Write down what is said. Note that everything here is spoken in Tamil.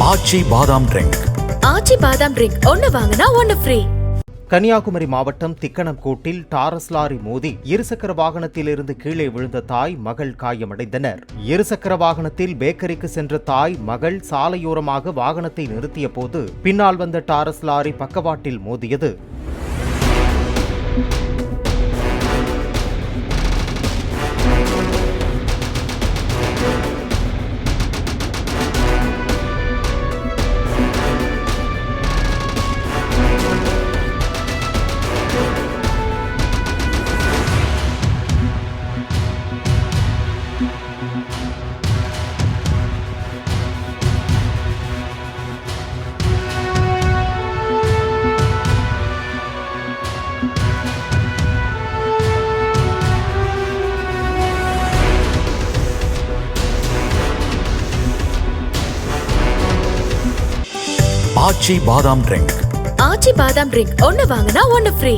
ஆச்சி பாதாம் ட்ரிங்க். ஆச்சி பாதாம் ட்ரிங்க் ஒன்னு வாங்கினா ஒன்னு ஃப்ரீ. கன்னியாகுமரி மாவட்டம் திக்கணம்கோட்டில் டாரஸ் லாரி மோதி இருசக்கர வாகனத்தில் இருந்து கீழே விழுந்த தாய் மகள் காயமடைந்தனர். இருசக்கர வாகனத்தில் பேக்கரிக்கு சென்ற தாய் மகள் சாலையோரமாக வாகனத்தை நிறுத்திய போது பின்னால் வந்த டாரஸ் லாரி பக்கவாட்டில் மோதியது. ஆச்சி பாதாம் ட்ரிங்க். ஆச்சி பாதாம் ட்ரிங்க் ஒன்னு வாங்கினா ஒன்னு ஃப்ரீ.